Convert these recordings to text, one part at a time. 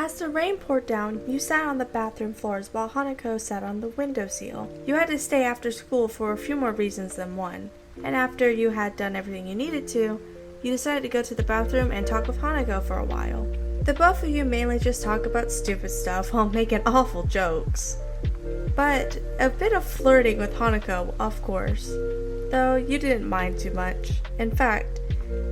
As the rain poured down, you sat on the bathroom floors while Hanako sat on the windowsill. You had to stay after school for a few more reasons than one, and after you had done everything you needed to, you decided to go to the bathroom and talk with Hanako for a while. The both of you mainly just talk about stupid stuff while making awful jokes. But a bit of flirting with Hanako, of course, though you didn't mind too much. In fact,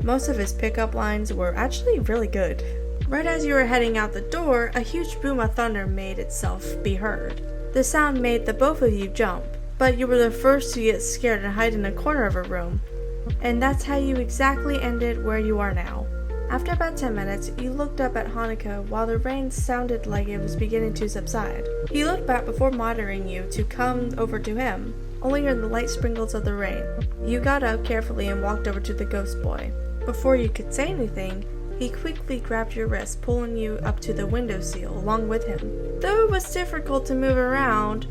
most of his pickup lines were actually really good. Right as you were heading out the door, a huge boom of thunder made itself be heard. The sound made the both of you jump, but you were the first to get scared and hide in a corner of a room. And that's how you exactly ended where you are now. After about 10 minutes, you looked up at Hanako while the rain sounded like it was beginning to subside. He looked back before monitoring you to come over to him, only hearing the light sprinkles of the rain. You got up carefully and walked over to the ghost boy. Before you could say anything, he quickly grabbed your wrist, pulling you up to the windowsill along with him. Though it was difficult to move around,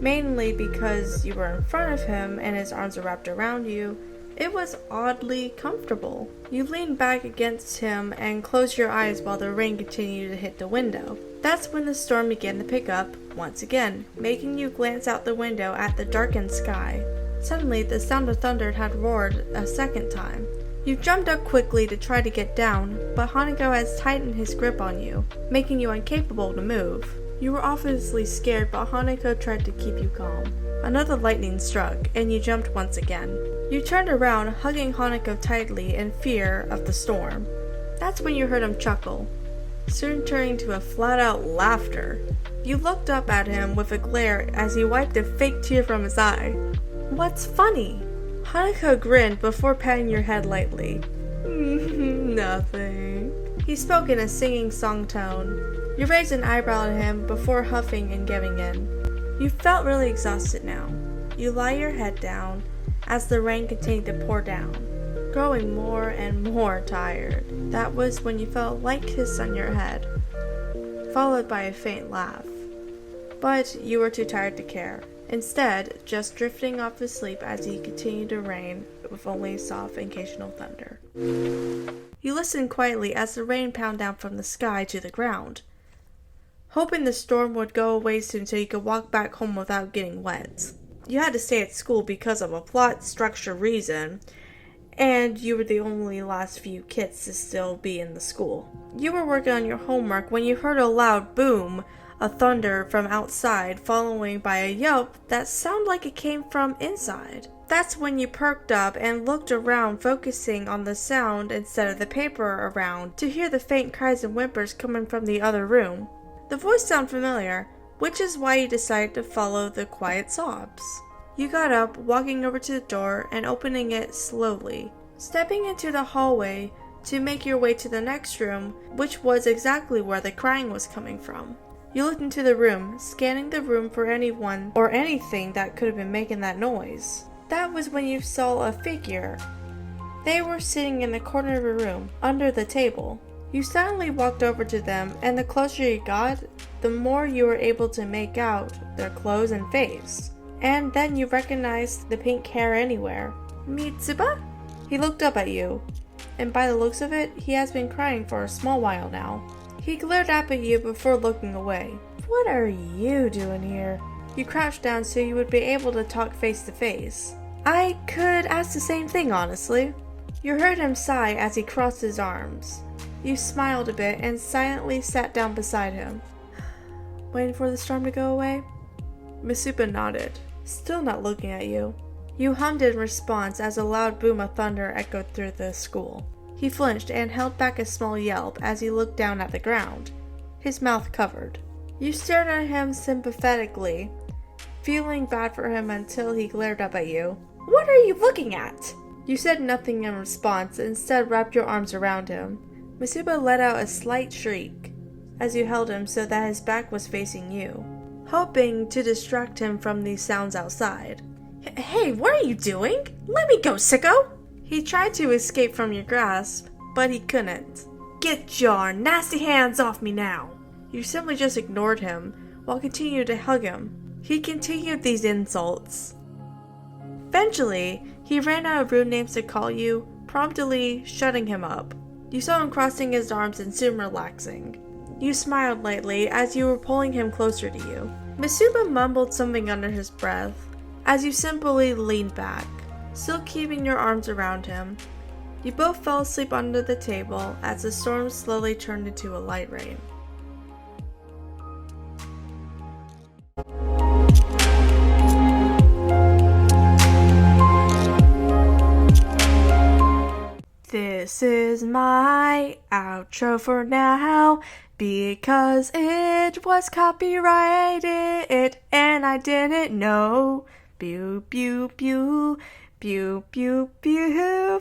mainly because you were in front of him and his arms were wrapped around you, it was oddly comfortable. You leaned back against him and closed your eyes while the rain continued to hit the window. That's when the storm began to pick up, once again, making you glance out the window at the darkened sky. Suddenly, the sound of thunder had roared a second time. You jumped up quickly to try to get down, but Hanako has tightened his grip on you, making you incapable to move. You were obviously scared, but Hanako tried to keep you calm. Another lightning struck, and you jumped once again. You turned around, hugging Hanako tightly in fear of the storm. That's when you heard him chuckle, soon turning to a flat-out laughter. You looked up at him with a glare as he wiped a fake tear from his eye. What's funny? Hanako grinned before patting your head lightly. Nothing. He spoke in a singing song tone. You raised an eyebrow at him before huffing and giving in. You felt really exhausted now. You lie your head down as the rain continued to pour down, growing more and more tired. That was when you felt a light kiss on your head, followed by a faint laugh. But you were too tired to care. Instead, just drifting off to sleep as he continued to rain with only soft occasional thunder. You listened quietly as the rain pounded down from the sky to the ground, hoping the storm would go away soon so you could walk back home without getting wet. You had to stay at school because of a plot structure reason, and you were the only last few kids to still be in the school. You were working on your homework when you heard a loud boom of thunder from outside, followed by a yelp that sounded like it came from inside. That's when you perked up and looked around, focusing on the sound instead of the paper around, to hear the faint cries and whimpers coming from the other room. The voice sounded familiar, which is why you decided to follow the quiet sobs. You got up, walking over to the door and opening it slowly, stepping into the hallway to make your way to the next room, which was exactly where the crying was coming from. You looked into the room, scanning the room for anyone or anything that could have been making that noise. That was when you saw a figure. They were sitting in the corner of the room, under the table. You silently walked over to them, and the closer you got, the more you were able to make out their clothes and face. And then you recognized the pink hair anywhere. Mitsuba? He looked up at you, and by the looks of it, he has been crying for a small while now. He glared up at you before looking away. What are you doing here? You crouched down so you would be able to talk face to face. I could ask the same thing, honestly. You heard him sigh as he crossed his arms. You smiled a bit and silently sat down beside him. Waiting for the storm to go away? Masuba nodded, still not looking at you. You hummed in response as a loud boom of thunder echoed through the school. He flinched and held back a small yelp as he looked down at the ground, his mouth covered. You stared at him sympathetically, feeling bad for him until he glared up at you. What are you looking at? You said nothing in response, instead wrapped your arms around him. Masuba let out a slight shriek as you held him so that his back was facing you, hoping to distract him from these sounds outside. Hey, what are you doing? Let me go, sicko! He tried to escape from your grasp, but he couldn't. Get your nasty hands off me now! You simply just ignored him, while continuing to hug him. He continued these insults. Eventually, he ran out of rude names to call you, promptly shutting him up. You saw him crossing his arms and soon relaxing. You smiled lightly as you were pulling him closer to you. Masuba mumbled something under his breath as you simply leaned back, still keeping your arms around him. You both fell asleep under the table as the storm slowly turned into a light rain. This is my outro for now, because it was copyrighted and I didn't know. Pew pew pew pew pew pew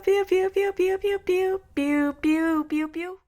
pew pew pew pew pew pew pew pew pew pew.